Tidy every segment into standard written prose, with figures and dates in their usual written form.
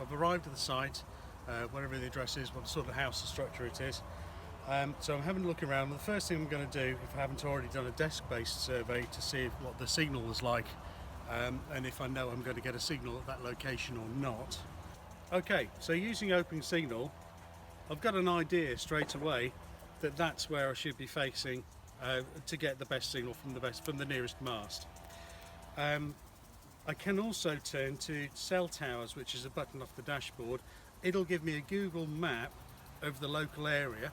I've arrived at the site, wherever the address is, what sort of house or structure it is. So I'm having a look around. The first thing I'm going to do, if I haven't already done a desk-based survey to see what the signal is like, and if I know I'm going to get a signal at that location or not. Okay, so using Open Signal, I've got an idea straight away that that's where I should be facing to get the best signal from the nearest mast. I can also turn to cell towers, which is a button off the dashboard. It'll give me a Google map of the local area,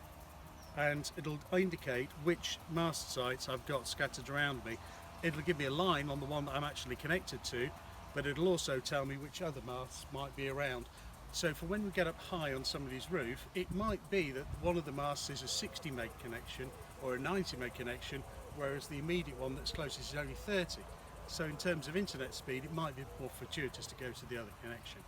and it'll indicate which mast sites I've got scattered around me. It'll give me a line on the one that I'm actually connected to, but it'll also tell me which other masts might be around. So for when we get up high on somebody's roof, it might be that one of the masts is a 60 meg connection or a 90 meg connection, whereas the immediate one that's closest is only 30. So in terms of internet speed, it might be more fortuitous to go to the other connection.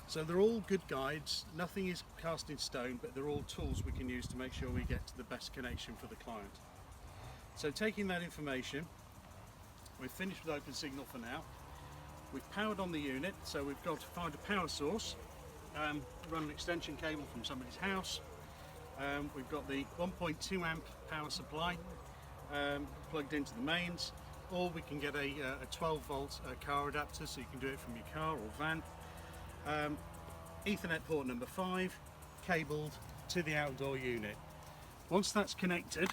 So they're all good guides, nothing is cast in stone, but they're all tools we can use to make sure we get to the best connection for the client. So taking that information, we've finished with Open Signal for now. We've powered on the unit, so we've got to find a power source, run an extension cable from somebody's house. We've got the 1.2 amp power supply plugged into the mains, or we can get a 12 volt car adapter, so you can do it from your car or van. Ethernet port number 5, cabled to the outdoor unit. Once that's connected,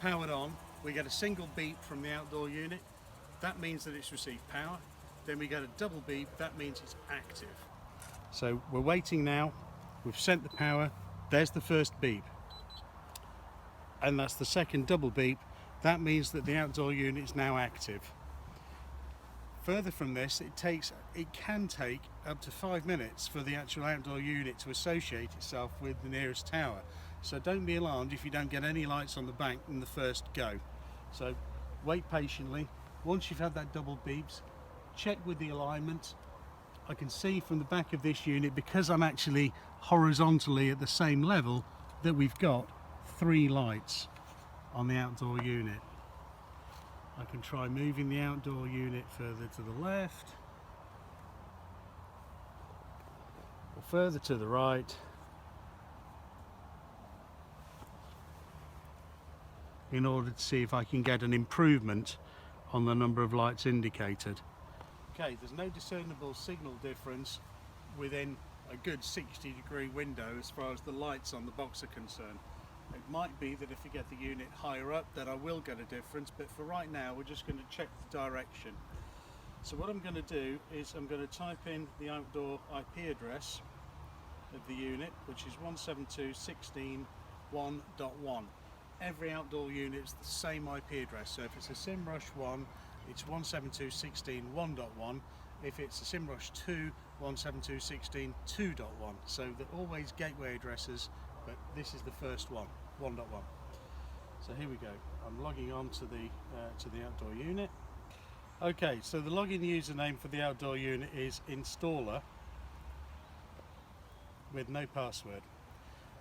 powered on, we get a single beep from the outdoor unit. That means that it's received power. Then we get a double beep, that means it's active. So we're waiting now, we've sent the power, there's the first beep. And that's the second double beep, that means that the outdoor unit is now active. Further from this, it can take up to 5 minutes for the actual outdoor unit to associate itself with the nearest tower. So don't be alarmed if you don't get any lights on the bank in the first go. So wait patiently. Once you've had that double beeps, check with the alignment. I can see from the back of this unit, because I'm actually horizontally at the same level, that we've got 3 lights on the outdoor unit. I can try moving the outdoor unit further to the left or further to the right, in order to see if I can get an improvement on the number of lights indicated. Okay, there's no discernible signal difference within a good 60-degree window as far as the lights on the box are concerned. It might be that if you get the unit higher up that I will get a difference, but for right now we're just going to check the direction. So what I'm going to do is I'm going to type in the outdoor IP address of the unit, which is 172.16.1.1. Every outdoor unit is the same IP address, so if it's a SimRush 1, it's 172.16.1.1. If it's a SimRush 2, 172.16.2.1. So they're always gateway addresses, but this is the first one, 1.1. So here we go. I'm logging on to the outdoor unit. Okay, so the login username for the outdoor unit is installer with no password.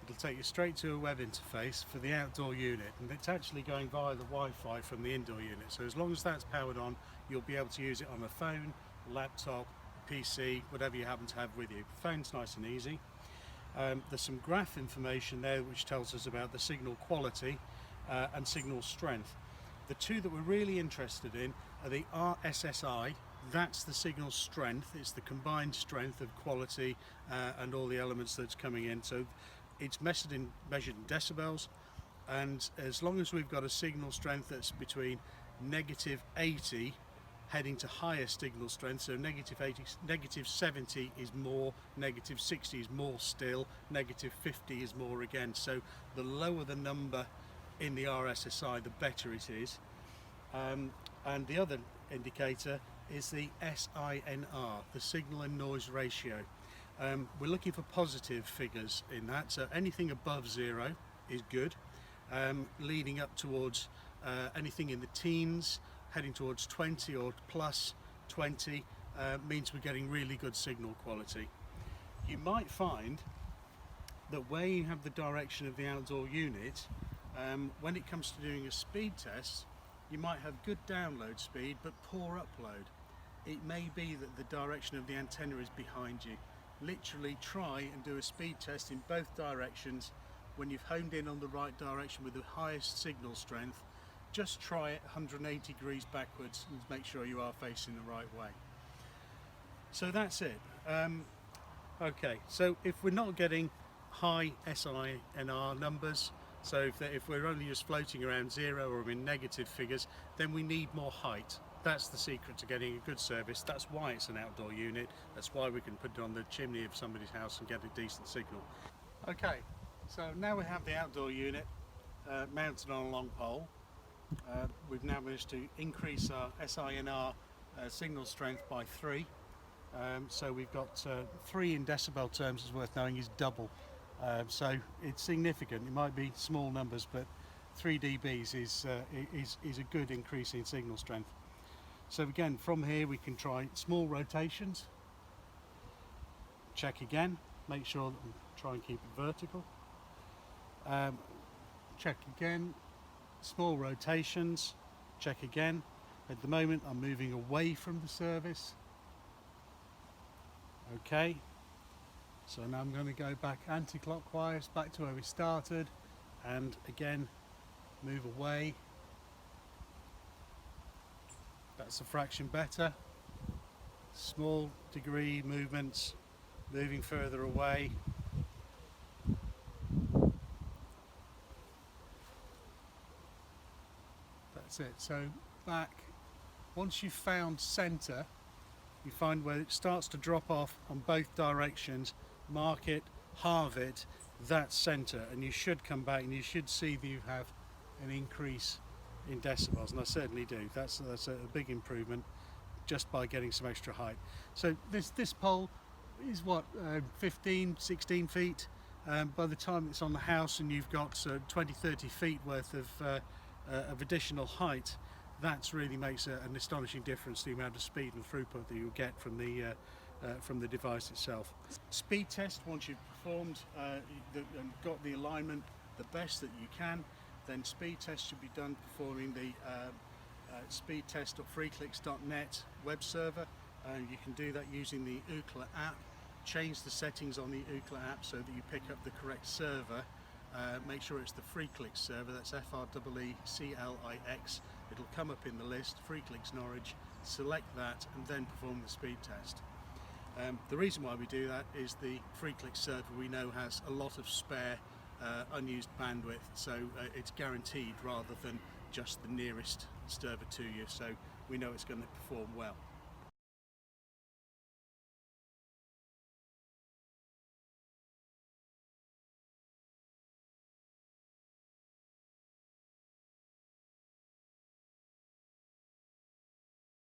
It'll take you straight to a web interface for the outdoor unit, and it's actually going via the Wi-Fi from the indoor unit. So as long as that's powered on, you'll be able to use it on a phone, laptop, PC, whatever you happen to have with you. Phone's nice and easy. There's some graph information there which tells us about the signal quality and signal strength. The two that we're really interested in are the RSSI. That's the signal strength. It's the combined strength of quality and all the elements that's coming in. So it's measured in decibels, and as long as we've got a signal strength that's between -80 heading to higher signal strength, so -80, -70 is more, -60 is more still, -50 is more again. So the lower the number in the RSSI, the better it is. And the other indicator is the SINR, the signal and noise ratio. We're looking for positive figures in that, so anything above 0 is good, leading up towards anything in the teens, heading towards 20 or plus 20 means we're getting really good signal quality. You might find that where you have the direction of the outdoor unit, when it comes to doing a speed test, you might have good download speed but poor upload. it may be that the direction of the antenna is behind you. Literally try and do a speed test in both directions. When you've honed in on the right direction with the highest signal strength, just try it 180 degrees backwards and make sure you are facing the right way. So that's it. Okay, so if we're not getting high SINR numbers, so if we're only just floating around zero or in negative figures, then we need more height. That's the secret to getting a good service. That's why it's an outdoor unit. That's why we can put it on the chimney of somebody's house and get a decent signal. Okay, so now we have the outdoor unit mounted on a long pole. We've now managed to increase our SINR signal strength by 3. So we've got 3 in decibel terms, is worth knowing, is double. So it's significant. It might be small numbers, but 3 dBs is a good increase in signal strength. So again, from here we can try small rotations. Check again. Make sure that we try and keep it vertical. Check again. Small rotations. Check again. At the moment I'm moving away from the service. Okay, so now I'm going to go back anti-clockwise, back to where we started, and again move away. That's a fraction better. Small degree movements, moving further away. That's it. So back, once you've found centre, you find where it starts to drop off on both directions, mark it, halve it, that's centre, and you should come back and you should see that you have an increase in decibels, and I certainly do. That's a big improvement just by getting some extra height. So this pole is what, 15, 16 feet. By the time it's on the house and you've got 20, 30 feet worth of additional height, that really makes an astonishing difference to the amount of speed and throughput that you'll get from the device itself. Speed test, once you've performed and got the alignment the best that you can, then speed test should be done performing the speedtest.freeclicks.net web server. You can do that using the Ookla app. Change the settings on the Ookla app so that you pick up the correct server. Make sure it's the FreeClicks server, that's FREECLIX. It'll come up in the list, FreeClicks Norwich, select that and then perform the speed test. The reason why we do that is the FreeClicks server we know has a lot of spare unused bandwidth, so it's guaranteed rather than just the nearest server to you, so we know it's going to perform well.